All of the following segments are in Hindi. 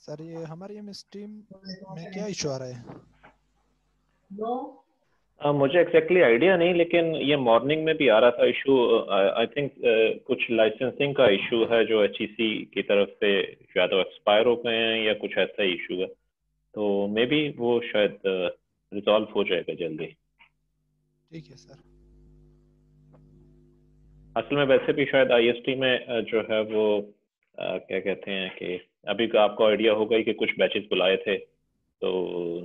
सर ये हमारी ये स्ट्रीम में क्या इशू आ रहा है? मुझे एग्जैक्टली आइडिया नहीं, लेकिन ये मॉर्निंग में भी आ रहा था इशू। आई थिंक कुछ लाइसेंसिंग का इशू है जो एचईसी की तरफ से या तो एक्सपायर हो गए हैं या कुछ ऐसा ही इशू है, तो मे बी वो शायद रिजॉल्व हो जाएगा जल्दी। ठीक है सर। असल में वैसे भी शायद आईएसटी में जो है वो क्या कहते हैं कि अभी का आपको आइडिया होगा ही कि कुछ बैचेस बुलाए थे, तो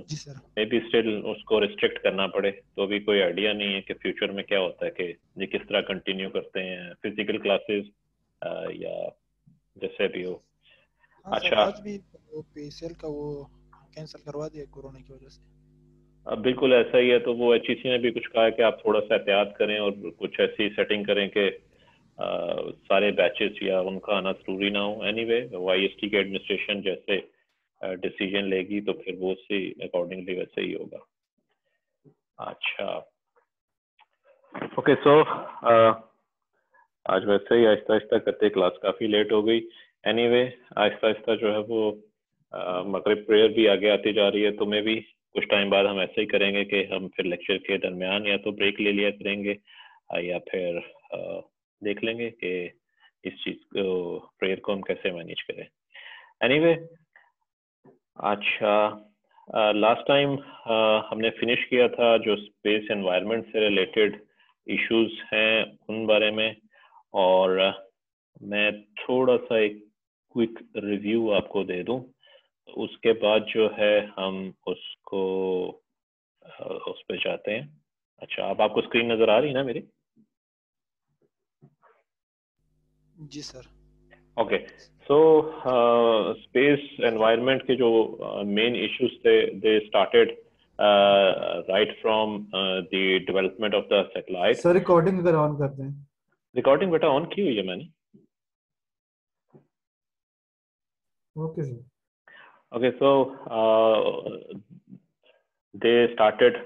जी सर। मे बी स्टिल उसको रिस्ट्रिक्ट करना पड़े। तो अभी कोई आइडिया नहीं है कि फ्यूचर में क्या होता है, कि ये किस तरह कंटिन्यू करते हैं फिजिकल क्लासेस या जैसे भी हो। हाँ सर, अच्छा, आज भी वो पीसीएल का वो कैंसिल करवा दिया कोरोना की वजह से। अब बिल्कुल ऐसा ही है, तो वो एचईसी ने भी कुछ कहा है कि आप थोड़ा सा एहतियात करें और कुछ ऐसी सेटिंग करें कि सारे बैचेस या उनका आना जरूरी ना हो। एनीवे आईएसटी की एडमिनिस्ट्रेशन जैसे डिसीजन लेगी तो फिर वो उसी अकॉर्डिंगली वैसे ही होगा। अच्छा, ओके। सो आज वैसे ही आहिस्ता आहिस्ता करते क्लास काफ़ी लेट हो गई। एनीवे आहिस्ता आहिस्ता जो है वो मगरिब प्रेयर भी आगे आती जा रही है, तो मैं भी कुछ टाइम बाद हम ऐसे ही करेंगे कि हम फिर लेक्चर के दरमियान या तो ब्रेक ले लिया करेंगे या फिर देख लेंगे कि इस चीज़ को प्रेयर को हम कैसे मैनेज करें। एनीवे अच्छा, लास्ट टाइम हमने फिनिश किया था जो स्पेस एनवायरनमेंट से रिलेटेड इश्यूज हैं उन बारे में, और मैं थोड़ा सा एक क्विक रिव्यू आपको दे दूं, उसके बाद जो है हम उसको उस पे जाते हैं। अच्छा, अब आपको स्क्रीन नजर आ रही है ना मेरी? जी sir. Okay. So space environment के जो मेन इश्यूज थे, they started right from the development of the satellite. Sir recording अगर ऑन करते हैं। रिकॉर्डिंग बेटा ऑन की हुई है मैंने। Okay sir. Okay, so they started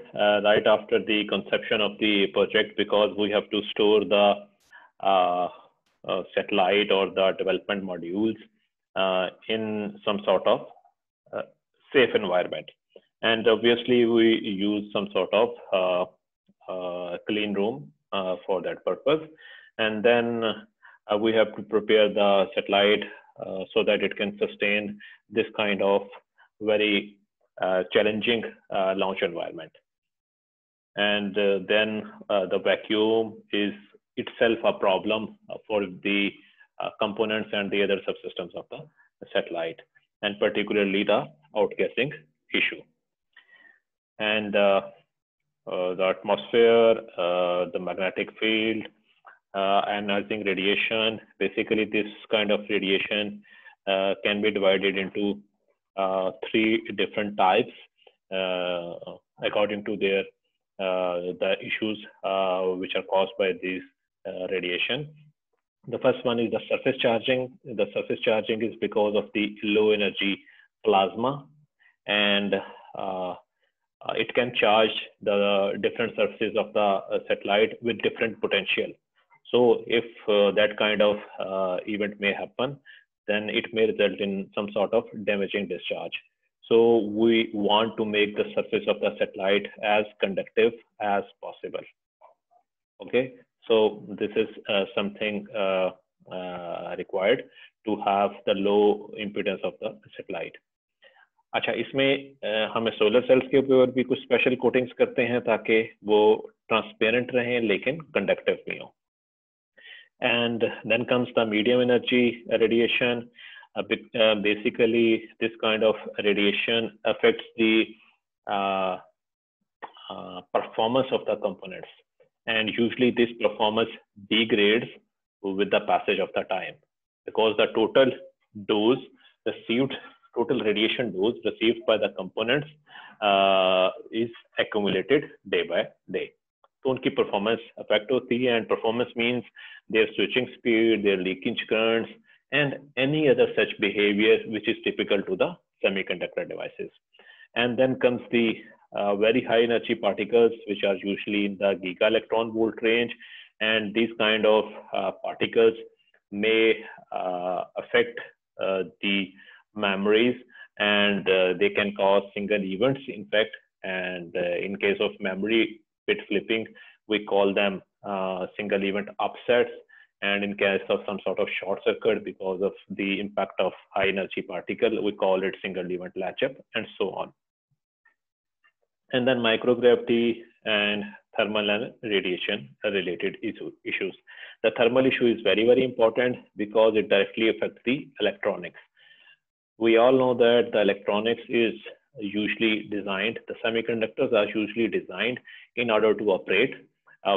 right after the conception of the project, because we have to store the satellite or the development modules in some sort of safe environment. And obviously we use some sort of clean room for that purpose. And then we have to prepare the satellite so that it can sustain this kind of very challenging launch environment. And then the vacuum is itself a problem for the components and the other subsystems of the satellite, and particularly the outgassing issue. And the atmosphere, the magnetic field, ionizing radiation. Basically, this kind of radiation can be divided into 3 different types according to their the issues which are caused by this radiation. The first one is the surface charging. The surface charging is because of the low energy plasma, and it can charge the different surfaces of the satellite with different potential. So if that kind of event may happen, then it may result in some sort of damaging discharge. So we want to make the surface of the satellite as conductive as possible. Okay, so this is something required to have the low impedance of the satellite. अच्छा, इसमें हमें सोलर सेल्स के ऊपर भी कुछ स्पेशल कोटिंग्स करते हैं ताकि वो ट्रांसपेरेंट रहें लेकिन कंडक्टिव भी हों. And then comes the medium energy radiation. Basically, this kind of radiation affects the performance of the components, and usually this performance degrades with the passage of the time, because the total dose received, total radiation dose received by the components is accumulated day by day. तो उनकी परफॉर्मेंस अफेक्ट होती है, and performance means their switching speed, their leakage currents and any other such behaviour which is typical to the semiconductor devices. And then comes the very high energy particles which are usually in the giga electron volt range, and these kind of particles may affect the memories and they can cause single events, in fact. And in case of memory bit flipping, we call them single event upsets. And in case of some sort of short circuit because of the impact of high energy particle, we call it single event latch-up, and so on. And then microgravity and thermal and radiation related issues. The thermal issue is very, very important because it directly affects the electronics. We all know that the electronics is usually designed, the semiconductors are usually designed in order to operate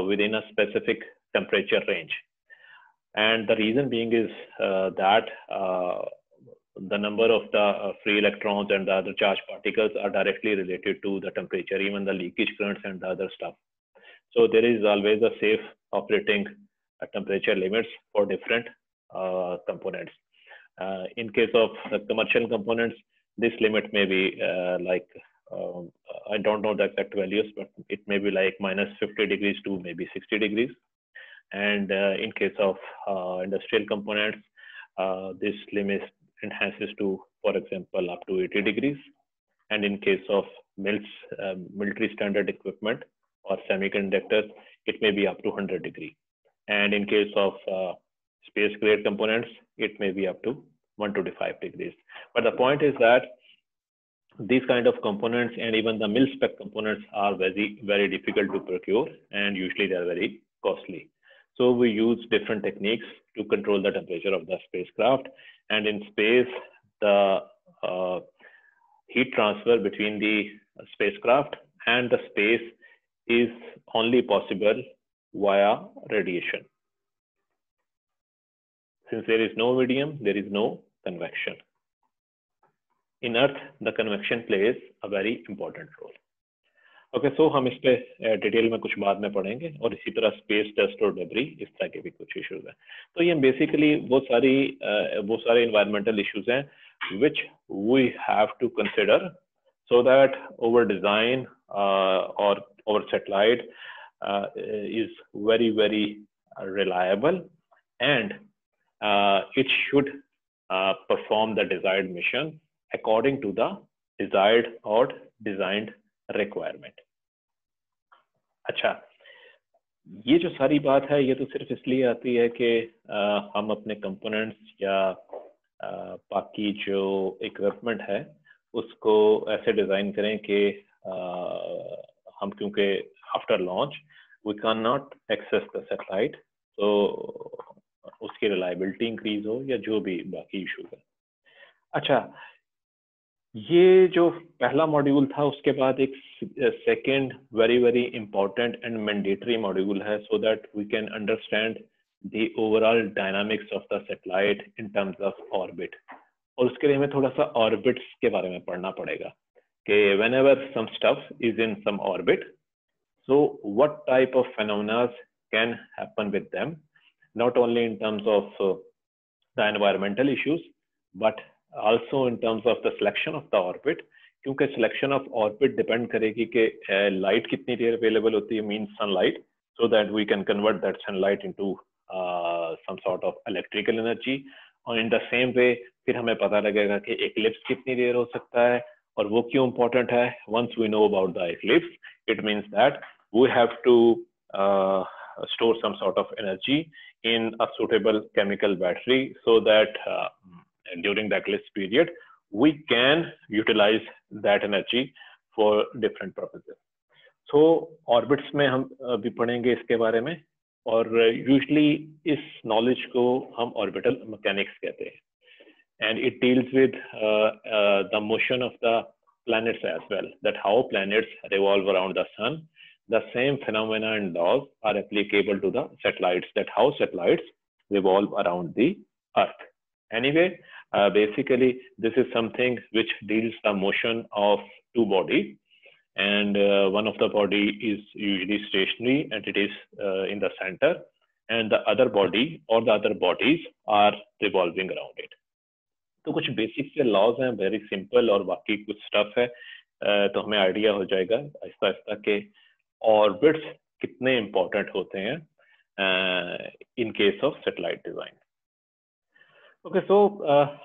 within a specific temperature range. And the reason being is that the number of the free electrons and the other charged particles are directly related to the temperature, even the leakage currents and the other stuff. So there is always a safe operating temperature limits for different components. In case of the commercial components, this limit may be I don't know the exact values, but it may be like -50 degrees to maybe 60 degrees. And in case of industrial components, this limit enhances to, for example, up to 80 degrees. And in case of military standard equipment or semiconductors, it may be up to 100 degrees. And in case of space grade components, it may be up to 125 degrees. But the point is that these kind of components and even the mil-spec components are very, very difficult to procure, and usually they are very costly. So we use different techniques to control the temperature of the spacecraft. And in space, the heat transfer between the spacecraft and the space is only possible via radiation. Since there is no medium, there is no convection. In Earth, the convection plays a very important role. Okay, so हम इस पे डिटेल में कुछ बाद में पढ़ेंगे, और इसी तरह स्पेस डस्ट और डेब्री, इस तरह के भी कुछ इश्यूज हैं. तो ये बेसिकली वो सारे environmental issues हैं which we have to consider so that our design or our satellite is very, very reliable, and it should perform the desired mission according to the desired or designed requirement. अच्छा, ये जो सारी बात है ये तो सिर्फ इसलिए आती है कि हम अपने कंपोनेंट्स या बाकी जो इक्विपमेंट है उसको ऐसे डिजाइन करें कि हम, क्योंकि after launch we can not access the satellite, तो उसकी रिलायबिलिटी इंक्रीज हो या जो भी बाकी इशूज है. अच्छा, ये जो पहला मॉड्यूल था उसके बाद एक second very very important and mandatory module है, so that we can understand the overall dynamics of the satellite in terms of orbit. और उसके लिए हमें थोड़ा सा ऑर्बिट्स के बारे में पढ़ना पड़ेगा कि whenever some stuff is in some orbit, so what type of phenomena can happen with them, not only in terms of the environmental issues but also in terms of the selection of the orbit, क्योंकि selection of orbit depend करेगी कि light कितनी देर available होती है, means sunlight, so that we can convert that sunlight into some sort of electrical energy. और in the same way फिर हमें पता लगेगा कि eclipse कितनी देर हो सकता है और वो क्यों important है. Once we know about the eclipse, it means that we have to store some sort of energy in a suitable chemical battery so that during the eclipse period we can utilize that energy for different purposes. So orbits में हम भी पढ़ेंगे इसके बारे में, और usually इस knowledge को हम orbital mechanics कहते हैं, and it deals with the motion of the planets as well, that how planets revolve around the sun. The same phenomena and laws are applicable to the satellites, that how satellites revolve around the Earth. Anyway, basically this is something which deals the motion of two bodies, and one of the body is usually stationary and it is in the center, and the other body or the other bodies are revolving around it. तो कुछ बेसिक से लॉज हैं, वेरी सिंपल, और बाकी कुछ स्टफ है, तो हमें आइडिया हो जाएगा आहिस्ता आहिस्ता के ऑर्बिट्स कितने इंपॉर्टेंट होते हैं in case of satellite design. Okay, so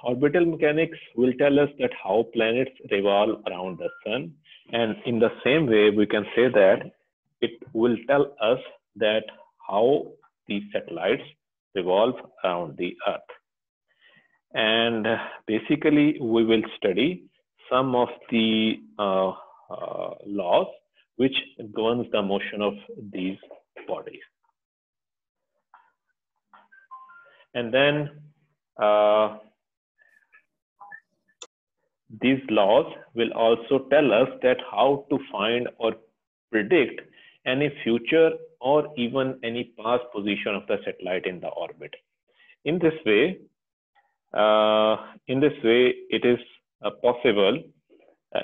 orbital mechanics will tell us that how planets revolve around the sun, and in the same way, we can say that it will tell us that how the satellites revolve around the Earth. And basically, we will study some of the laws which governs the motion of these bodies. And then these laws will also tell us that how to find or predict any future or even any past position of the satellite in the orbit. In this way, it is possible.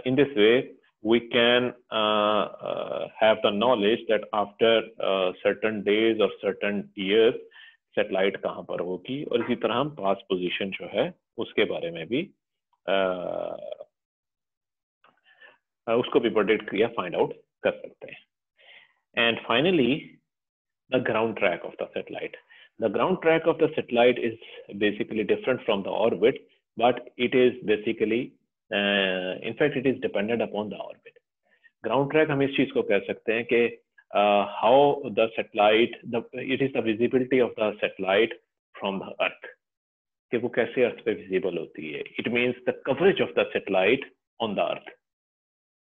In this way, we can have the knowledge that after certain days or certain years, satellite कहाँ पर होगी, और इसी तरह हम पास पोजीशन जो है उसके बारे में भी उसको भी प्रेडिक्ट या फाइंड आउट कर सकते हैं. And finally the ground track of the satellite. The ground track of the satellite is basically different from the orbit, but it is basically, in fact, it is dependent upon the orbit. Ground track हम इस चीज को कह सकते हैं कि how the satellite, it is the visibility of the satellite from the Earth. कि वो कैसे Earth पे visible होती है. It means the coverage of the satellite on the Earth.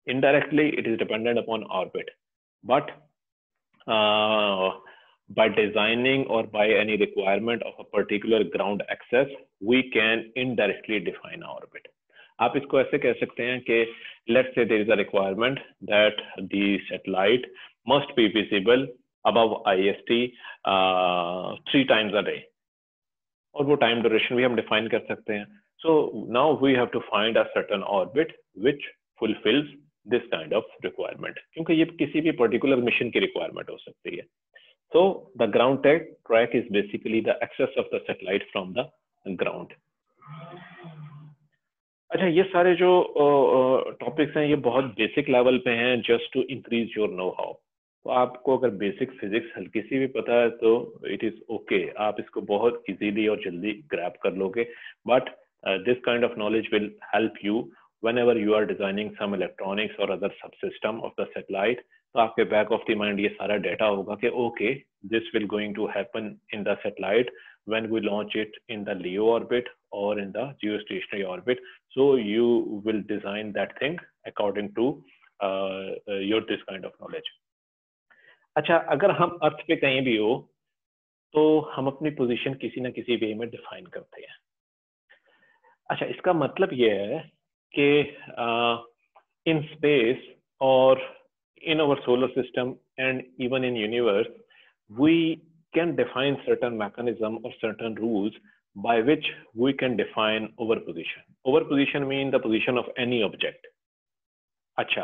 Indirectly, it is dependent upon orbit, but by designing or by any requirement of a particular ground access, we can indirectly define our orbit. आप इसको ऐसे कह सकते हैं कि let's say there is a requirement that the satellite must be visible above IST 3 times a day, और वो time duration भी हम define कर सकते हैं. So now we have to find a certain orbit which fulfills this kind of requirement, क्योंकि ये किसी भी particular mission की requirement हो सकती है. So the ground track is basically the access of the satellite from the ground. अच्छा, ये सारे जो टॉपिक्स हैं ये बहुत बेसिक लेवल पे हैं, just to increase your know how. तो आपको अगर बेसिक फिजिक्स हल्की सी भी पता है तो इट इज ओके, आप इसको बहुत इजीली और जल्दी ग्रैब कर लोगे. But this kind of knowledge will help you whenever you are designing some electronics or other subsystem of the satellite. तो आपके बैक ऑफ द माइंड ये सारा डेटा होगा कि okay, this will going to happen in the satellite when we launch it in the LEO orbit or in the geostationary orbit. So you will design that thing according to your this kind of knowledge. अच्छा, अगर हम अर्थ पे कहीं भी हो तो हम अपनी पोजीशन किसी ना किसी वे में डिफाइन करते हैं. अच्छा, इसका मतलब ये है कि in space or in our solar system and even in universe, we can define certain mechanism or certain rules by which we can define our position. Our position means the position of any object. अच्छा,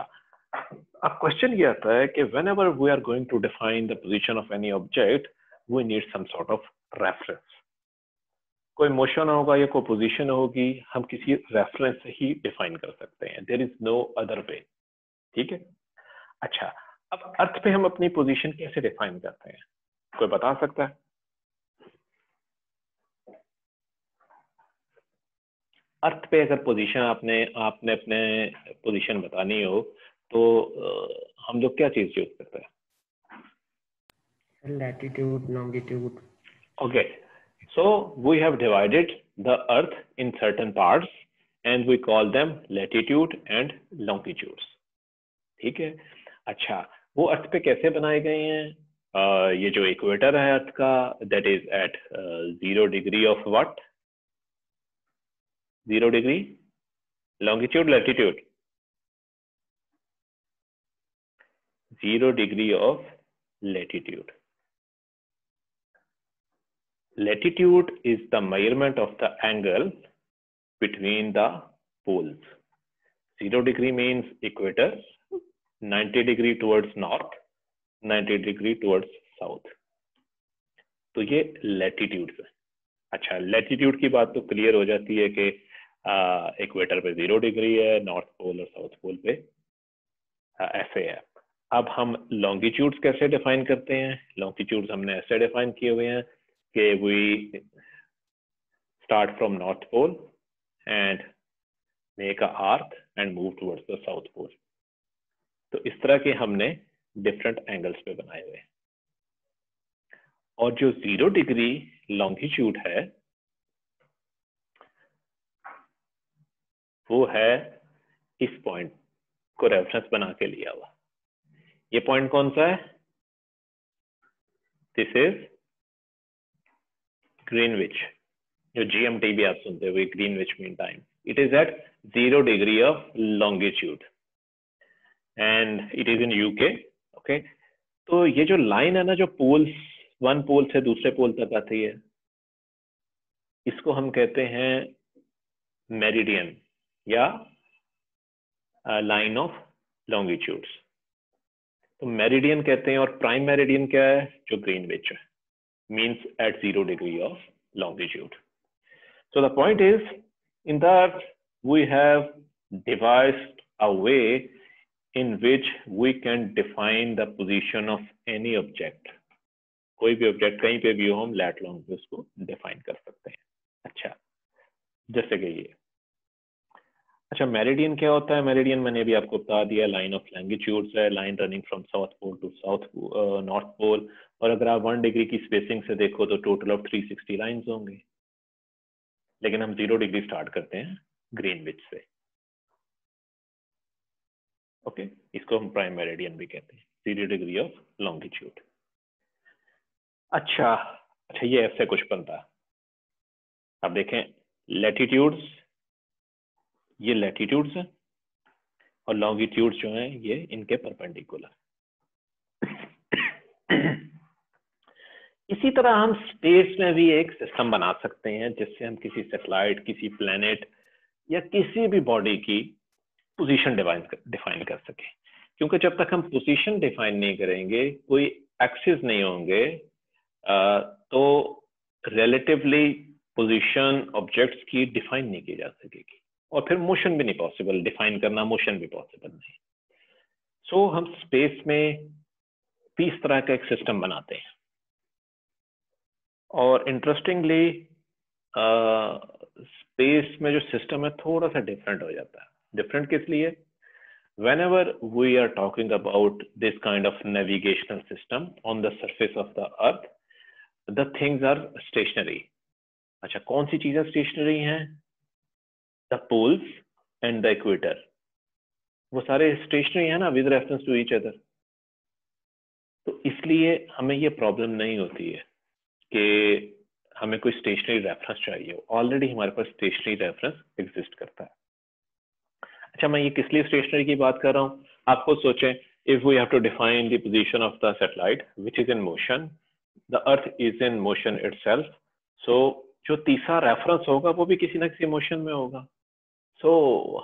अब क्वेश्चन ये आता है कि whenever we are going to define the position of any object, we need some sort of reference. कोई मोशन होगा या कोई पोजीशन होगी, हम किसी रेफरेंस से ही डिफाइन कर सकते हैं. There is no other way. ठीक है. अच्छा, अब अर्थ पे हम अपनी पोजीशन कैसे डिफाइन करते हैं, कोई बता सकता है? अर्थ पे अगर पोजीशन आपने अपने पोजीशन बतानी हो तो हम लोग क्या चीज यूज करते हैं? Latitude, longitude. Okay, so we have divided the earth in certain parts and we call them latitude and longitudes. ठीक है. अच्छा, वो अर्थ पे कैसे बनाए गए हैं? ये जो इक्वेटर है अर्थ का, that is at 0 degree of what? 0 degree? Longitude, latitude? 0 degree of latitude. Latitude is the measurement of the angle between the poles. 0 degree means equator, 90 degree towards north, 90 degree towards south. तो ये latitude है. अच्छा, latitude की बात तो क्लियर हो जाती है कि इक्वेटर पे 0 डिग्री है, नॉर्थ पोल और साउथ पोल पे ऐसे है. अब हम longitudes कैसे डिफाइन करते हैं? longitudes हमने ऐसे डिफाइन किए हुए हैं कि we start from North Pole and make a arc and move towards the South Pole. तो इस तरह के हमने डिफरेंट एंगल्स पे बनाए हुए। और जो 0 डिग्री लॉन्गिट्यूड है वो है इस पॉइंट को रेफरेंस बना के लिया हुआ। ये पॉइंट कौन सा है? दिस इज ग्रीनविच, जो GMT भी आप सुनते हुए, Greenwich mean time. It is at 0 degree of longitude and it is in UK। Okay, तो ये जो लाइन है ना, जो पोल्स, वन पोल से दूसरे पोल तक आती है, इसको हम कहते हैं मेरिडियन या लाइन ऑफ लॉन्गिट्यूड्स। तो मेरिडियन कहते हैं, और प्राइम मेरिडियन क्या है? जो ग्रीनविच है, means at 0 degree of longitude. So the point is, in that we have devised a way in which we can define the position of any object. कोई भी ऑब्जेक्ट कहीं पे भी हो, हम लैट लॉन्ग पे उसको डिफाइन कर सकते हैं। अच्छा, जैसे कि ये। अच्छा, मेरिडियन क्या होता है? मेरिडियन मैंने भी आपको बता दिया, लाइन ऑफ लॉन्गिट्यूड्स है, line running from south pole to north pole. और अगर आप 1 डिग्री की स्पेसिंग से देखो तो टोटल ऑफ 360 लाइंस होंगे, लेकिन हम 0 डिग्री स्टार्ट करते हैं ग्रीनविच से। ओके, इसको हम प्राइम मेरिडियन भी कहते हैं, 0 डिग्री ऑफ लॉन्गिट्यूड। अच्छा, ये ऐसे कुछ बनता है। अब देखें, लैटिट्यूड्स, ये लैटिट्यूड्स हैं, और लॉन्गिट्यूड्स जो हैं ये इनके परपेंडिकुलर। इसी तरह हम स्पेस में भी एक सिस्टम बना सकते हैं जिससे हम किसी सैटेलाइट, किसी प्लेनेट या किसी भी बॉडी की पोजीशन डिफाइन कर सकें। क्योंकि जब तक हम पोजीशन डिफाइन नहीं करेंगे, कोई एक्सिस नहीं होंगे, तो रिलेटिवली पोजीशन ऑब्जेक्ट्स की डिफाइन नहीं की जा सकेगी, और फिर मोशन भी नहीं पॉसिबल, डिफाइन करना मोशन भी पॉसिबल नहीं। सो हम स्पेस में भी इस तरह का एक सिस्टम बनाते हैं। और इंटरेस्टिंगली स्पेस में जो सिस्टम है थोड़ा सा डिफरेंट हो जाता है। डिफरेंट किस लिए? whenever we are talking about this kind of navigational system on the surface of the earth, the things are stationary. अच्छा, कौन सी चीजें स्टेशनरी हैं? The poles and the equator, वो सारे स्टेशनरी है ना, with reference to each other. तो इसलिए हमें ये प्रॉब्लम नहीं होती है कि हमें कोई स्टेशनरी रेफरेंस चाहिए, ऑलरेडी हमारे पास स्टेशनरी रेफरेंस एग्जिस्ट करता है। अच्छा, मैं ये किस लिए स्टेशनरी की बात कर रहा हूँ? आप खुद सोचें, if we have to define the position of the satellite which is in motion, the earth is in motion itself, so जो तीसरा रेफरेंस होगा वो भी किसी ना किसी मोशन में होगा। So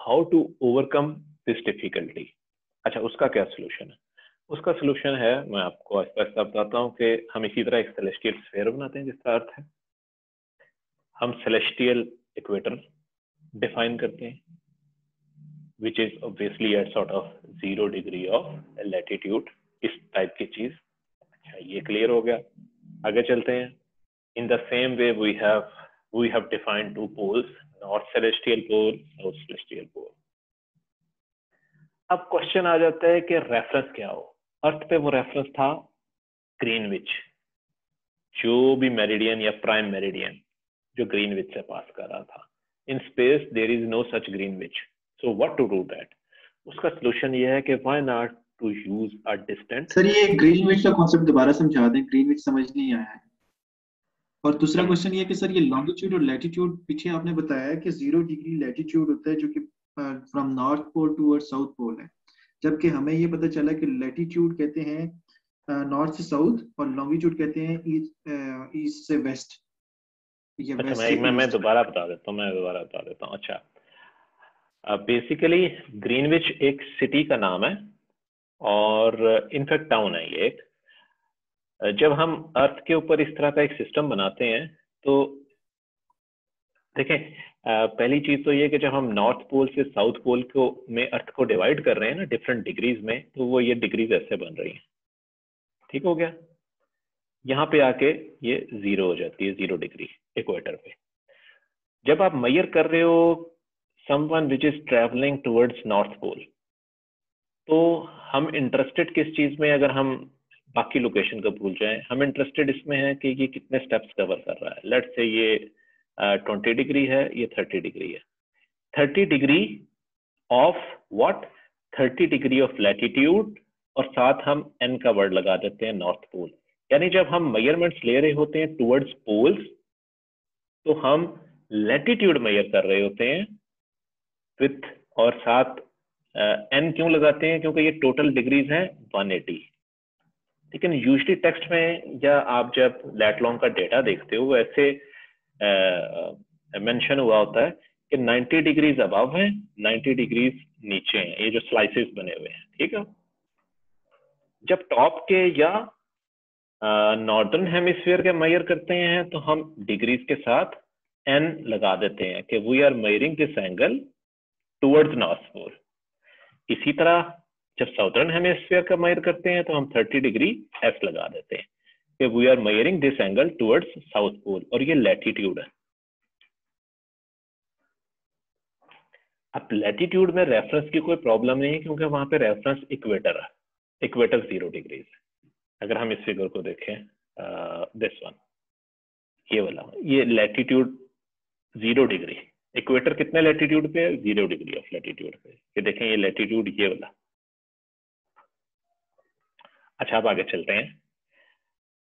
how to overcome this difficulty? अच्छा, उसका क्या सोल्यूशन है? उसका सोल्यूशन है, मैं आपको आहिस्ता बताता हूँ कि हम इसी तरह एक सेलेस्टियल स्फीयर बनाते हैं जिसका अर्थ है हम सेलेस्टियल इक्वेटर डिफाइन करते हैं, which is obviously at sort of 0 degree of latitude, इस टाइप की चीज। अच्छा, ये क्लियर हो गया। आगे चलते हैं। In the same way we have defined 2 poles, north celestial pole, south celestial pole। अब क्वेश्चन आ जाता है कि रेफरेंस क्या हो? अर्थ पे वो रेफरेंस था ग्रीनविच, जो भी मेरिडियन या प्राइम मेरिडियन जो ग्रीनविच से पास कर रहा था। In space there is no such Greenwich, so what to do that? उसका सलूशन ये है कि why not to use a distant. Sir, ये ग्रीनविच का कॉन्सेप्ट दोबारा समझा दें, ग्रीनविच समझ नहीं आया है। और दूसरा क्वेश्चन ये कि सर, ये लॉन्गिट्यूड और लैटिट्यूड पीछे आपने बताया है कि 0 डिग्री लैटिट्यूड होता है जो कि from north pole toward south pole है, जबकि हमें ये पता चला कि लैटिट्यूड कहते हैं नॉर्थ से साउथ और लॉन्गिट्यूड कहते हैं ईस्ट से वेस्ट। अच्छा, मैं दोबारा बता देता हूँ। अच्छा, बेसिकली ग्रीनविच एक सिटी का नाम है और इनफैक्ट टाउन है ये एक। जब हम अर्थ के ऊपर इस तरह का एक सिस्टम बनाते हैं तो देखें, पहली चीज तो ये कि जब हम नॉर्थ पोल से साउथ पोल को में अर्थ को डिवाइड कर रहे हैं ना डिफरेंट डिग्रीज में, तो वो ये डिग्रीज ऐसे बन रही हैं। ठीक हो गया? यहाँ पे आके ये 0 हो जाती है, 0 डिग्री इक्वेटर पे। जब आप मेजर कर रहे हो someone which is travelling towards north pole, तो हम इंटरेस्टेड किस चीज में, अगर हम बाकी लोकेशन को भूल जाएं, हम इंटरेस्टेड इसमें है कि ये कितने स्टेप्स कवर कर रहा है। लेट्स से ये 20 डिग्री है, ये 30 डिग्री है। 30 degree of what, 30 degree of latitude, और साथ हम एन का वर्ड लगा देते हैं नॉर्थ पोल। यानी जब हम मेजरमेंट्स ले रहे होते हैं टुवर्ड्स पोल्स, तो हम लैटिट्यूड मेजर कर रहे होते हैं विथ, और साथ एन क्यों लगाते हैं, क्योंकि ये टोटल डिग्रीज हैं 180। लेकिन यूजुअली टेक्स्ट में या आप जब लैट लॉन्ग का डेटा देखते हो, वैसे मेंशन हुआ होता है कि 90 डिग्रीज अबव है, 90 डिग्रीज नीचे हैं, ये जो स्लाइसेस बने हुए हैं, ठीक है। जब टॉप के या नॉर्दर्न हेमिस्फीयर के मेजर करते हैं तो हम डिग्रीज के साथ एन लगा देते हैं कि we are measuring this angle towards north pole. इसी तरह जब साउदर्न हेमिस्फीयर का मेजर करते हैं तो हम 30 डिग्री एस लगा देते हैं कि we are measuring this angle towards south pole, और ये लैटिट्यूड है। अब लैटिट्यूड में रेफरेंस की कोई प्रॉब्लम नहीं है, क्योंकि वहां पे रेफरेंस इक्वेटर है, इक्वेटर 0 डिग्रीज। अगर हम इस फिगर को देखें, दिस वन, ये वाला, ये लैटिट्यूड 0 डिग्री, इक्वेटर कितने लैटिट्यूड पे है, 0 डिग्री ऑफ लैटिट्यूड पे। ये देखें, ये लैटिट्यूड ये वाला। अच्छा, अब आगे चलते हैं।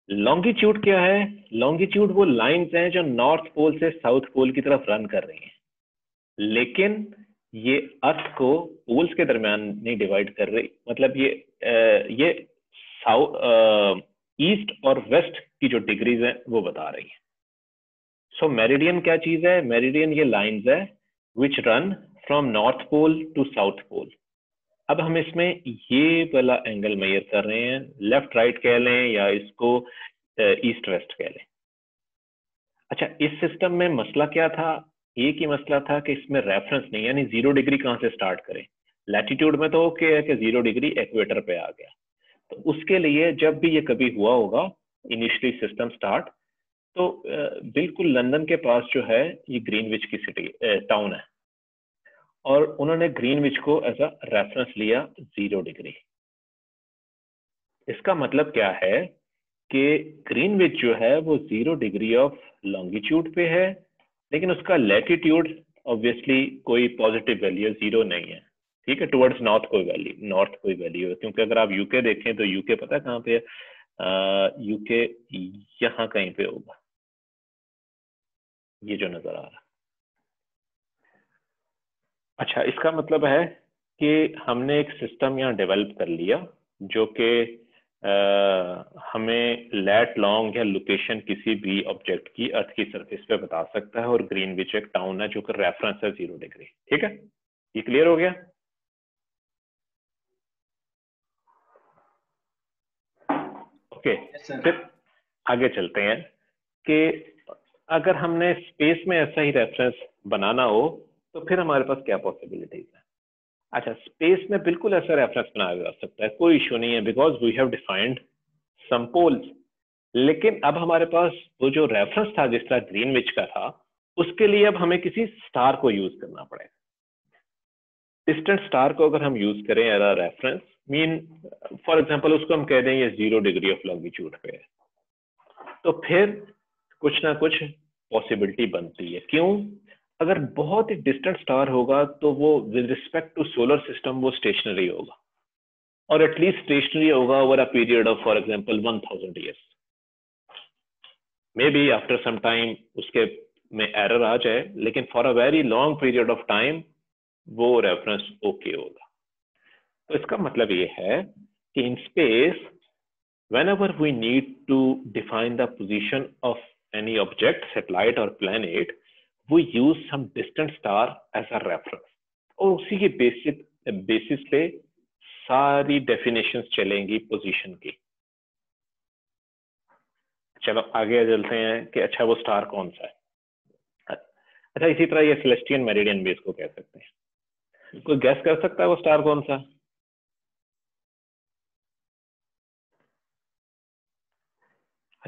लॉन्गिट्यूड क्या है? लॉन्गिट्यूड वो लाइंस हैं जो नॉर्थ पोल से साउथ पोल की तरफ रन कर रही हैं, लेकिन ये अर्थ को पोल्स के दरमियान नहीं डिवाइड कर रही। मतलब ये साउथ, ईस्ट और वेस्ट की जो डिग्रीज हैं वो बता रही है। सो मेरिडियन क्या चीज है? मेरिडियन ये लाइंस है which run from north pole to south pole. अब हम इसमें ये वाला एंगल मेजर कर रहे हैं, लेफ्ट राइट कह लें या इसको ईस्ट वेस्ट कह लें। अच्छा, इस सिस्टम में मसला क्या था? एक ही मसला था कि इसमें रेफरेंस नहीं, यानी 0 डिग्री कहाँ से स्टार्ट करें। लैटिट्यूड में तो ओके है कि 0 डिग्री इक्वेटर पे आ गया, तो उसके लिए जब भी ये कभी हुआ होगा इनिशियली सिस्टम स्टार्ट, तो बिल्कुल लंदन के पास जो है ये ग्रीनविच की सिटी टाउन है, और उन्होंने ग्रीनविच को एज अ रेफरेंस लिया 0 डिग्री। इसका मतलब क्या है कि ग्रीनविच जो है वो 0 डिग्री ऑफ लॉन्गिट्यूड पे है, लेकिन उसका लैटिट्यूड ऑब्वियसली कोई पॉजिटिव वैल्यू 0 नहीं है, ठीक है। टुवर्ड्स नॉर्थ कोई वैल्यू है, क्योंकि अगर आप यूके देखें तो यूके पता है कहाँ पे है? यूके यहाँ कहीं पे होगा, ये जो नजर आ रहा है। अच्छा, इसका मतलब है कि हमने एक सिस्टम यहाँ डेवलप कर लिया जो कि हमें लैट लॉन्ग या लोकेशन किसी भी ऑब्जेक्ट की अर्थ की सरफेस पे बता सकता है, और ग्रीनविच एक टाउन है जो कि रेफरेंस है 0 डिग्री। ठीक है, ये क्लियर हो गया? ओके, फिर आगे चलते हैं कि अगर हमने स्पेस में ऐसा ही रेफरेंस बनाना हो तो फिर हमारे पास क्या पॉसिबिलिटीज है। अच्छा, स्पेस में बिल्कुल ऐसा रेफरेंस बनाया जा सकता है, कोई इशू नहीं है, because we have defined some poles. लेकिन अब हमारे पास वो जो रेफरेंस था जिस तरह ग्रीनविच का था, उसके लिए अब हमें किसी स्टार को यूज करना पड़ेगा। डिस्टेंट स्टार को अगर हम यूज करें as a reference, mean for example उसको हम कह दें ये 0 डिग्री ऑफ लॉन्गिट्यूड पे है, तो फिर कुछ ना कुछ पॉसिबिलिटी बनती है। क्यों? अगर बहुत ही डिस्टेंट स्टार होगा तो वो with respect to solar system वो स्टेशनरी होगा, और एटलीस्ट स्टेशनरी होगा over a period of for example 1000 years. Maybe after some time उसके में एरर आ जाए, लेकिन for a very long period of time वो रेफरेंस ओके होगा। तो इसका मतलब ये है कि in space whenever we need to define the position of any object, satellite or planet, we use some distant star as a reference, और उसी के बेसिस पे सारी डेफिनेशंस चलेंगी पोजीशन की। चलो आगे चलते हैं कि अच्छा वो स्टार कौन सा है। अच्छा, इसी तरह ये सेलेस्टियन मेरिडियन भी इसको कह सकते हैं। कोई गैस कर सकता है वो स्टार कौन सा?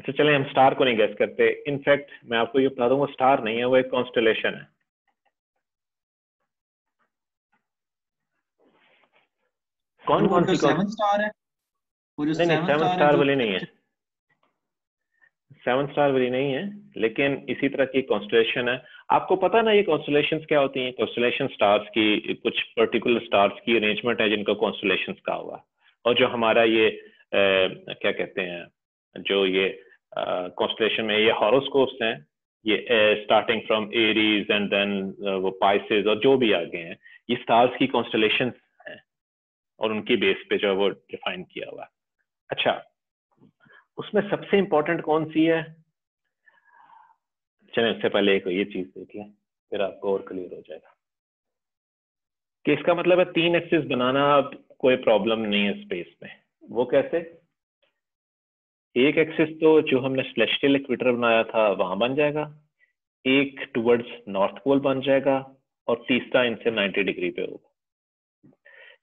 अच्छा चलें, हम स्टार को नहीं गेस करते। इनफैक्ट मैं आपको ये बता दूं, वो स्टार नहीं है, वो एक कॉन्स्टेलेशन है। कौन कौन सी? 7 स्टार है वो जो नहीं नहीं, 7 सेवन स्टार है स्टार जो वाली नहीं है, 7 स्टार वाली नहीं है, लेकिन इसी तरह की कॉन्स्टेलेशन है। आपको पता ना ये कॉन्स्टेलेशंस क्या होती हैं? कॉन्स्टेलेशन स्टार्स की, कुछ पर्टिकुलर स्टार्स की अरेंजमेंट है जिनका कॉन्स्टेलेशंस कहा हुआ। और जो हमारा ये क्या कहते हैं, जो ये कॉन्स्टेलेशन में ये हॉरोस्कोप्स हैं, ये starting from Aries and then वो पाइसेस और जो भी आगे हैं, ये स्टार्स की कॉन्स्टेलेशंस हैं और उनकी बेस पे जो है वो डिफाइन किया हुआ है। अच्छा, उसमें सबसे इंपॉर्टेंट कौन सी है? चलें उससे पहले एक ये चीज देख लें, फिर आपको और क्लियर हो जाएगा कि इसका मतलब है 3 एक्सिस बनाना अब कोई प्रॉब्लम नहीं है स्पेस में। वो कैसे? एक एक्सिस तो जो हमने सेलेस्टियल इक्वेटर बनाया था वहां बन जाएगा, एक टुवर्ड्स नॉर्थ पोल बन जाएगा, और तीसरा इनसे 90 डिग्री पे होगा।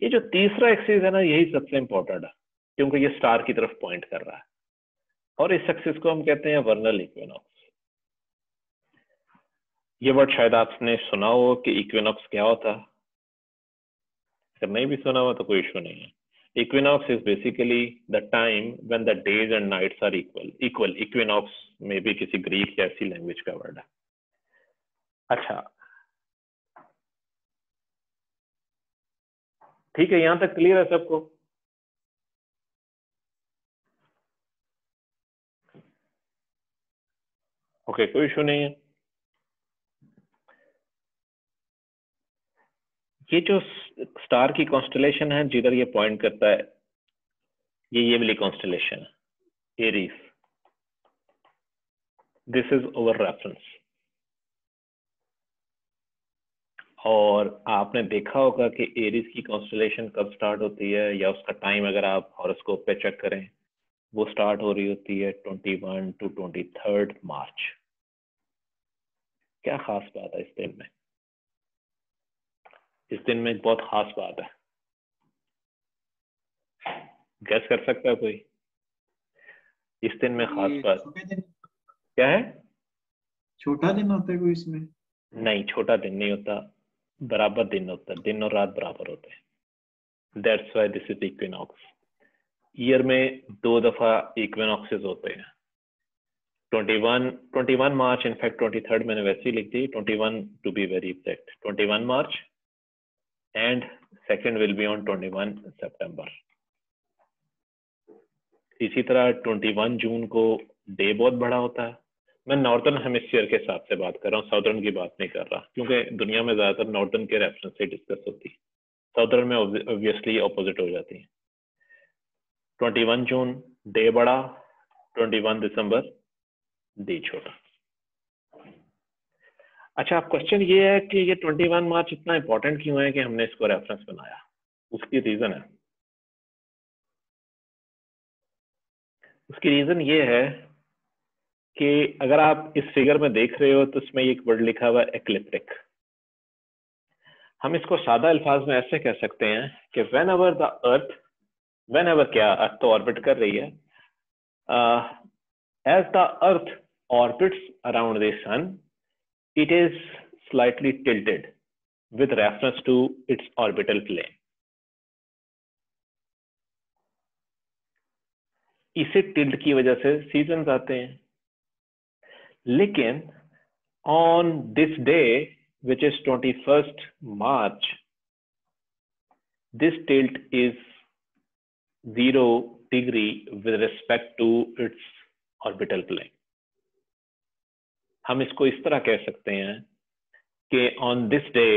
ये जो तीसरा एक्सिस है ना, यही सबसे इंपॉर्टेंट है, क्योंकि ये स्टार की तरफ पॉइंट कर रहा है, और इस एक्सिस को हम कहते हैं वर्नल इक्विनॉक्स। ये वर्ड शायद आपने सुना हो कि इक्विनॉक्स क्या होता है। अगर नहीं भी सुना हो तो कोई इशू नहीं है। Equinox is basically the time when the days and nights are equal. Equinox में भी किसी ग्रीक या ऐसी लैंग्वेज का वर्ड है। अच्छा ठीक है, यहां तक क्लियर है सबको? ओके, कोई इशू नहीं है। ये जो स्टार की कॉन्स्टेलेशन है जिधर ये पॉइंट करता है, ये वाली कॉन्स्टेलेशन है Aries. This is over reference. और आपने देखा होगा कि एरीज की कॉन्स्टेलेशन कब स्टार्ट होती है, या उसका टाइम अगर आप हॉरोस्कोप पे चेक करें, वो स्टार्ट हो रही होती है 21 to 23 मार्च। क्या खास बात है इस दिन में? इस दिन में बहुत खास बात है, गैस कर सकता है कोई? इस दिन में खास बात क्या है? छोटा दिन होता है कोई इसमें? नहीं, छोटा दिन नहीं होता, बराबर दिन होता है, दिन और रात बराबर होते हैं। That's why this is equinox. Year में 2 दफा इक्विनॉक्सेस होते हैं। 21 मार्च, इनफैक्ट 23 मैंने वैसे ही लिख दी, 21 to be very exact, 21 March, and second will be on 21 September. इसी तरह 21 जून को डे बहुत बड़ा होता है। मैं नॉर्दर्न हेमिस्फीयर के हिसाब से बात कर रहा हूँ, साउदर्न की बात नहीं कर रहा, क्योंकि दुनिया में ज्यादातर नॉर्दर्न के रेफरेंस से डिस्कस होती है, साउदर्न में ऑब्वियसली अपोजिट हो जाती है। 21 जून डे बड़ा, 21 दिसंबर डे छोटा। अच्छा, अब क्वेश्चन ये है कि ये 21 मार्च इतना इंपॉर्टेंट क्यों है कि हमने इसको रेफरेंस बनाया? उसकी रीजन है, उसकी रीजन ये है कि अगर आप इस फिगर में देख रहे हो तो इसमें एक वर्ड लिखा हुआ है एक्लिप्टिक। हम इसको सादा अल्फाज में ऐसे कह सकते हैं कि whenever the earth, whenever क्या, अर्थ तो ऑर्बिट कर रही है, as the earth orbits around the sun, it is slightly tilted with reference to its orbital plane. इसे टिल्ट की वजह से सीजन्स आते हैं, लेकिन on this day which is 21st March, this tilt is 0 degree with respect to its orbital plane. हम इसको इस तरह कह सकते हैं कि ऑन दिस डे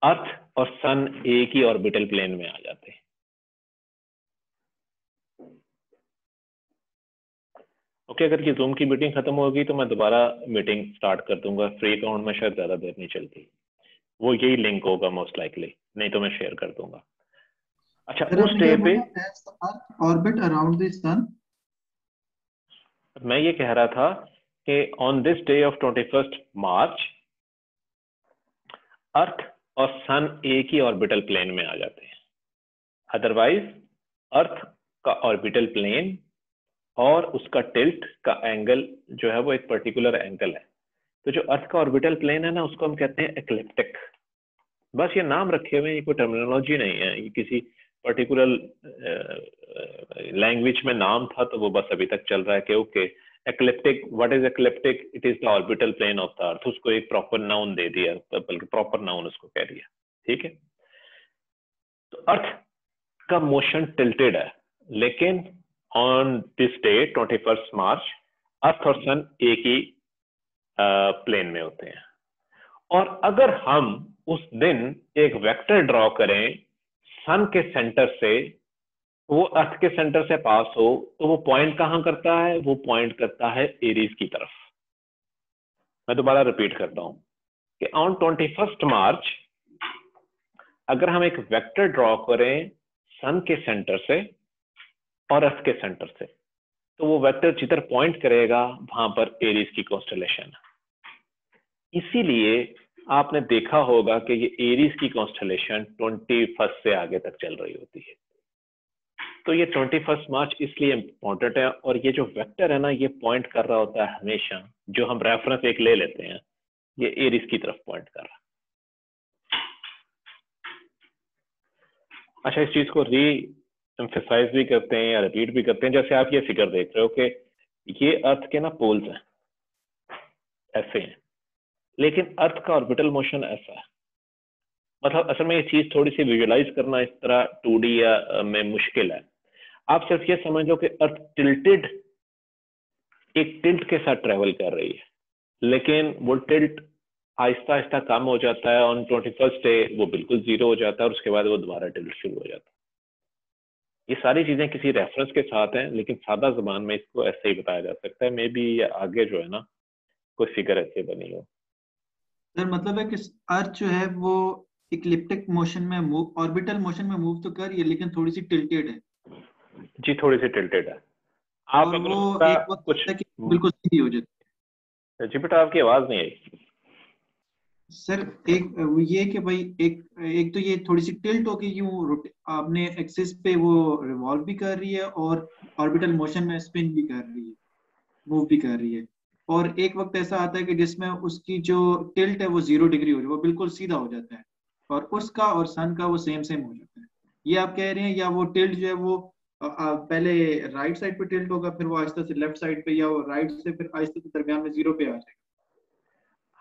अर्थ और सन एक ही ऑर्बिटल प्लेन में आ जाते हैं। ओके, अगर ये जूम की मीटिंग खत्म होगी तो मैं दोबारा मीटिंग स्टार्ट कर दूंगा। फ्री अकाउंट में शायद ज्यादा देर नहीं चलती, वो यही लिंक होगा मोस्ट लाइकली, नहीं तो मैं शेयर कर दूंगा। अच्छा, उस डे पे ऑर्बिट अराउंड द सन, मैं ये कह रहा था कि on this day of 21st मार्च अर्थ और सन एक ही ऑर्बिटल प्लेन में आ जाते हैं। अदरवाइज अर्थ का ऑर्बिटल प्लेन और उसका टिल्ट का एंगल जो है वो एक पर्टिकुलर एंगल है। तो जो अर्थ का ऑर्बिटल प्लेन है ना, उसको हम कहते हैं एक्लिप्टिक। बस ये नाम रखे हुए हैं, ये कोई टर्मिनोलॉजी नहीं है, ये किसी पर्टिकुलर लैंग्वेज में नाम था तो वो बस अभी तक चल रहा है कि okay ecliptic, what is ecliptic, it is the orbital plane of the earth. उसको एक प्रॉपर नाउन दे दिया, बल्कि प्रॉपर नाउन उसको कह दिया, ठीक है। तो अर्थ का मोशन टिल्टेड है, लेकिन ऑन दिस डे 21 मार्च अर्थ और सन एक ही प्लेन में होते हैं। और अगर हम उस दिन एक वेक्टर ड्रॉ करें सन के सेंटर से, वो अर्थ के सेंटर से पास हो, तो वो पॉइंट कहां करता है? वो पॉइंट करता है एरीज की तरफ। मैं दोबारा रिपीट करता हूं कि ऑन 21 मार्च अगर हम एक वेक्टर ड्रॉ करें सन के सेंटर से और अर्थ के सेंटर से, तो वो वेक्टर जिधर पॉइंट करेगा वहां पर एरीज की कॉन्स्टेलेशन है। इसीलिए आपने देखा होगा कि ये एरीज की कॉन्स्टेलेशन 21 से आगे तक चल रही होती है। तो ये 21 मार्च इसलिए इम्पोर्टेंट है, और ये जो वेक्टर है ना, ये पॉइंट कर रहा होता है हमेशा, जो हम रेफरेंस एक ले लेते हैं, ये एरीज की तरफ पॉइंट कर रहा है। अच्छा, इस चीज को री एम्फेसाइज भी करते हैं या रिपीट भी करते हैं। जैसे आप ये फिगर देख रहे हो कि ये अर्थ के ना पोल्स हैं, ऐसे हैं, लेकिन अर्थ का ऑर्बिटल मोशन ऐसा है। मतलब असल में ये चीज थोड़ी सी विजुअलाइज करना इस तरह 2D या में मुश्किल है। आप सिर्फ ये समझ लो कि अर्थ टिल्टेड, एक टिल्ट के साथ ट्रेवल कर रही है, लेकिन वो टिल्ट आहिस्ता आहिस्ता कम हो जाता है। ऑन 21 डे वो बिल्कुल जीरो हो जाता है, और उसके बाद वो दोबारा टिल्ट शुरू हो जाता है। ये सारी चीजें किसी रेफरेंस के साथ हैं, लेकिन सादा जबान में इसको ऐसे ही बताया जा सकता है। मे बी आगे जो है ना कोई फिगर ऐसे बनी हो। सर मतलब है कि अर्थ जो है वो इक्लिप्टिक मोशन में मूव, ऑर्बिटल मोशन में मूव तो कर रही है, लेकिन थोड़ी सी टिल्टेड है। जी, थोड़ी सी टिल्टेड है। आप और अगर वो उसका एक वक्त कुछ होता है कि बिल्कुल सीधी हो जाती जी बेटा, आपकी आवाज नहीं आई। है। सर एक ये कि भाई एक एक तो ये थोड़ी सी टिल्ट होके यूं आपने एक्सिस पे वो रिवॉल्व भी कर रही है, और ऑर्बिटल मोशन में स्पिन भी कर रही है, मूव भी कर रही है। और एक वक्त ऐसा आता है कि जिसमें उसकी जो टिल्ट है वो 0 डिग्री हो जाए, वो बिल्कुल सीधा हो जाता है, और उसका और सन का वो सेम सेम हो जाता है। ये आप कह रहे हैं, या वो टिल्ट जो है वो पहले राइट साइड पे टिल्ट होगा, फिर वो आहिस्ता से लेफ्ट साइड पे, या वो राइट से फिर आहिस्ता से दरमियान में 0 पे आ जाएगा?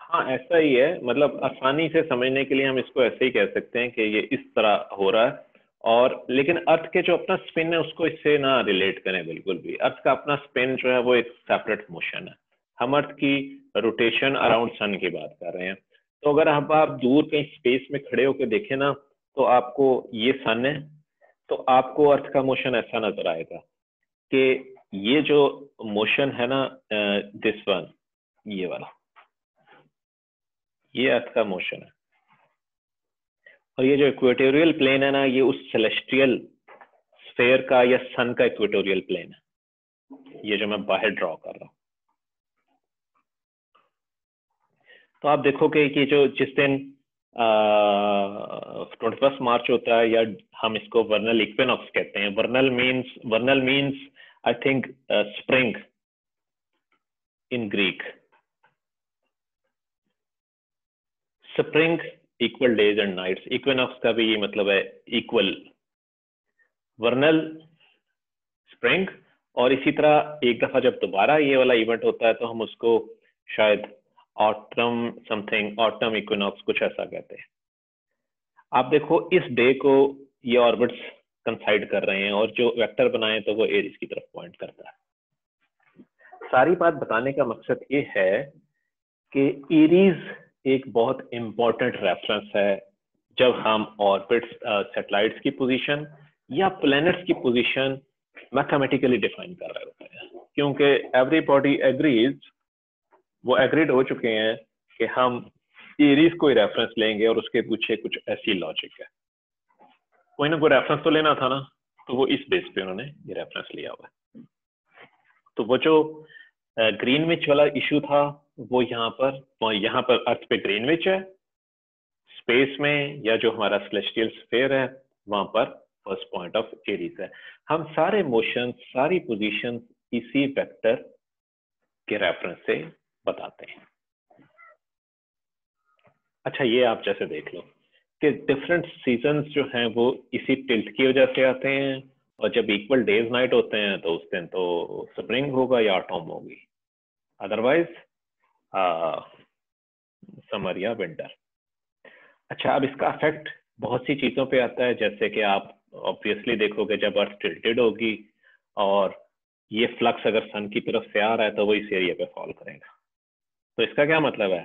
हाँ, ऐसा ही है। मतलब आसानी से समझने के लिए हम इसको ऐसे ही कह सकते हैं कि ये इस तरह हो रहा है। और लेकिन अर्थ के जो अपना स्पिन है उसको इससे ना रिलेट करें बिल्कुल भी। अर्थ का अपना स्पिन जो है वो एक सेपरेट मोशन है। हम अर्थ की रोटेशन अराउंड सन की बात कर रहे हैं। तो अगर अब आप दूर कहीं स्पेस में खड़े होकर देखें ना, तो आपको ये सन है, तो आपको अर्थ का मोशन ऐसा नजर आएगा कि ये जो मोशन है ना, दिस वन, ये वाला, ये अर्थ का मोशन है। और ये जो इक्वेटोरियल प्लेन है ना, ये उस सेलेस्टियल स्फेयर का या सन का इक्वेटोरियल प्लेन है, ये जो मैं बाहर ड्रॉ कर रहा हूं। तो आप देखोगे कि जो जिस दिन 21 मार्च होता है, या हम इसको वर्नल इक्विनॉक्स कहते हैं। Vernal means I think spring in Greek. Spring equal days and nights, equinox का भी ये मतलब है इक्वल, वर्नल स्प्रिंग। और इसी तरह एक दफा जब दोबारा ये वाला इवेंट होता है तो हम उसको शायद ऑटम समथिंग, ऑटम इक्विनॉक्स कुछ ऐसा कहते हैं। आप देखो इस डे को ये ऑर्बिट्स कंसाइड कर रहे हैं, और जो वेक्टर बनाए तो वो एरीज की तरफ पॉइंट करता है। सारी बात बताने का मकसद ये है कि एरीज एक बहुत इंपॉर्टेंट रेफरेंस है जब हम ऑर्बिट्स, सैटेलाइट्स की पोजीशन या प्लैनेट्स की पोजीशन मैथमेटिकली डिफाइन कर रहे होते हैं। क्योंकि एवरीबॉडी एग्रीज, वो एग्रीड हो चुके हैं कि हम एरीज को रेफरेंस लेंगे, और उसके पीछे कुछ ऐसी लॉजिक है। कोई ना कोई रेफरेंस तो लेना था ना, तो वो इस बेस पे उन्होंने ये रेफरेंस लिया हुआ है। तो वो जो ग्रीनविच वाला इशू था, वो यहाँ पर अर्थ पे ग्रीनविच है, स्पेस में या जो हमारा सेलेस्टियल स्फीयर है वहां पर फर्स्ट पॉइंट ऑफ एरीज है। हम सारे मोशन, सारी पोजीशन इसी वेक्टर के रेफरेंस से बताते हैं। अच्छा, ये आप जैसे देख लो कि डिफरेंट सीजन्स जो हैं वो इसी टिल्ट की वजह से आते हैं, और जब इक्वल डेज नाइट होते हैं तो उस दिन तो स्प्रिंग होगा या ऑटम होगी, अदरवाइज समर या विंटर। अच्छा, अब इसका इफेक्ट बहुत सी चीज़ों पे आता है, जैसे कि आप ऑब्वियसली देखोगे जब अर्थ टिल्टेड होगी और ये फ्लक्स अगर सन की तरफ से आ रहा है तो वो इस एरिया पे फॉल करेगा। तो इसका क्या मतलब है,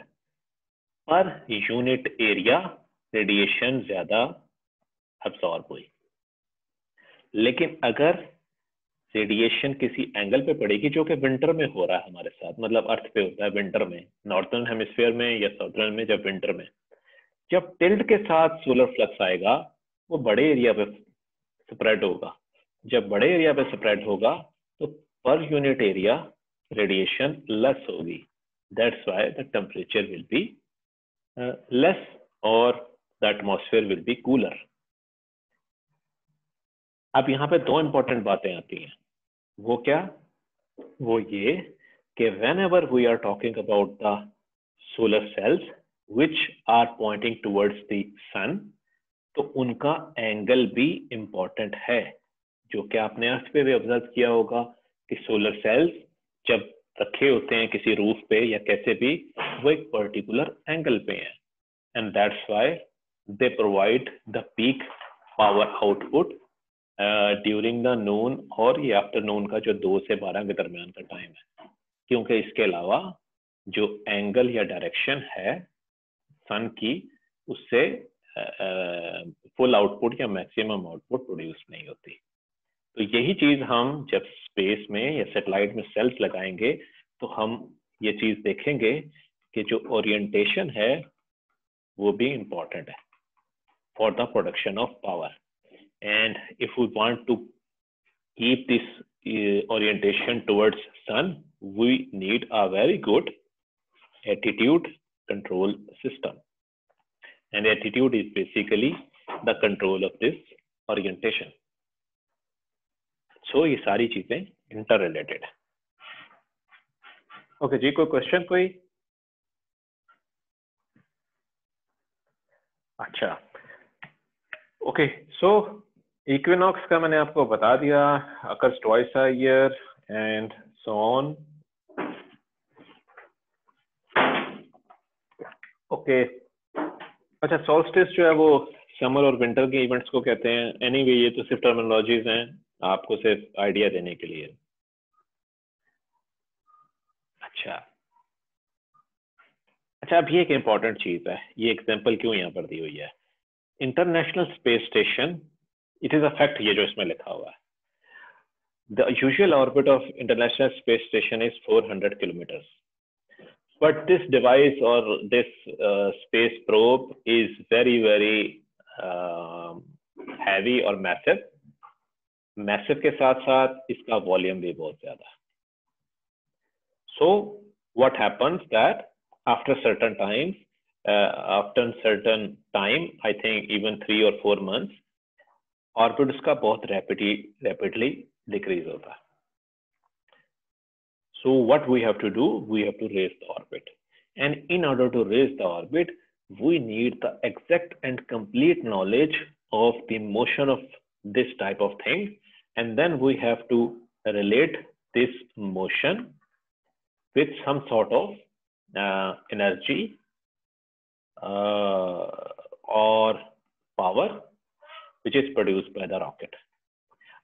पर यूनिट एरिया रेडिएशन ज्यादा अब्सॉर्ब हुई। लेकिन अगर रेडिएशन किसी एंगल पे पड़ेगी, जो कि विंटर में हो रहा है हमारे साथ, मतलब अर्थ पे होता है विंटर में, नॉर्थर्न हेमिस्फीयर में या साउथर्न में, जब विंटर में जब टिल्ट के साथ सोलर फ्लक्स आएगा वो बड़े एरिया पे स्प्रेड होगा। जब बड़े एरिया पे स्प्रेड होगा तो पर यूनिट एरिया रेडिएशन लेस होगी। That's why the temperature will be less or the atmosphere will be cooler. अब यहाँ पे दो इंपॉर्टेंट बातें आती हैं। वो क्या? वो ये कि whenever we are talking about the solar cells which are pointing towards the sun, तो उनका एंगल भी इम्पोर्टेंट है, जो कि आपने अर्थ पे भी ऑब्जर्व किया होगा कि सोलर सेल्स जब रखे होते हैं किसी रूफ पे या कैसे भी, वो एक पर्टिकुलर एंगल पे हैं, and that's why they provide the peak power output during the noon और ये आफ्टरनून का जो 2 से 12 के दरमियान का टाइम है, क्योंकि इसके अलावा जो एंगल या डायरेक्शन है सन की, उससे फुल आउटपुट या मैक्सिमम आउटपुट प्रोड्यूस नहीं होती। तो यही चीज हम जब स्पेस में या सैटेलाइट में सेल्स लगाएंगे तो हम ये चीज देखेंगे कि जो ओरिएंटेशन है वो भी इम्पोर्टेंट है for the production of power. And if we want to keep this orientation towards sun, we need a very good attitude control system, and attitude is basically the control of this orientation. So ये सारी चीजें इंटररिलेटेड है। ओके जी, कोई क्वेश्चन कोई? अच्छा, ओके, सो इक्विनॉक्स का मैंने आपको बता दिया, occurs twice a year and so on. Okay, अच्छा, सोल्स्टिस जो है वो समर और विंटर के इवेंट्स को कहते हैं। एनीवे ये तो सिर्फ टर्मिनोलॉजीज हैं, आपको सिर्फ आइडिया देने के लिए। अच्छा, अब ये एक इम्पॉर्टेंट चीज है, ये एग्जांपल क्यों यहाँ पर दी हुई है। International space station, it is a fact, ये जो इसमें लिखा हुआ है। The usual orbit of international space station is 400 kilometers, but this device or this space probe is very heavy और massive के साथ साथ इसका वॉल्यूम भी बहुत ज्यादा है। So what happens that after certain time, I think even 3 or 4 months, orbit उसका बहुत rapidly decrease होता है। So what we have to do, we have to raise the orbit, and in order to raise the orbit, we need the exact and complete knowledge of the motion of this type of thing, and then we have to relate this motion with some sort of energy or power which is produced by the rocket.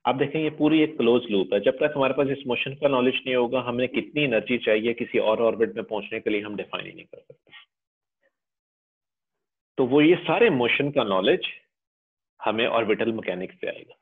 आप देखें ये पूरी एक क्लोज लूप है। जब तक हमारे पास इस मोशन का नॉलेज नहीं होगा, हमें कितनी एनर्जी चाहिए किसी और ऑर्बिट में पहुंचने के लिए हम डिफाइन ही नहीं कर सकते। तो वो ये सारे मोशन का नॉलेज हमें ऑर्बिटल मैकेनिक्स से आएगा।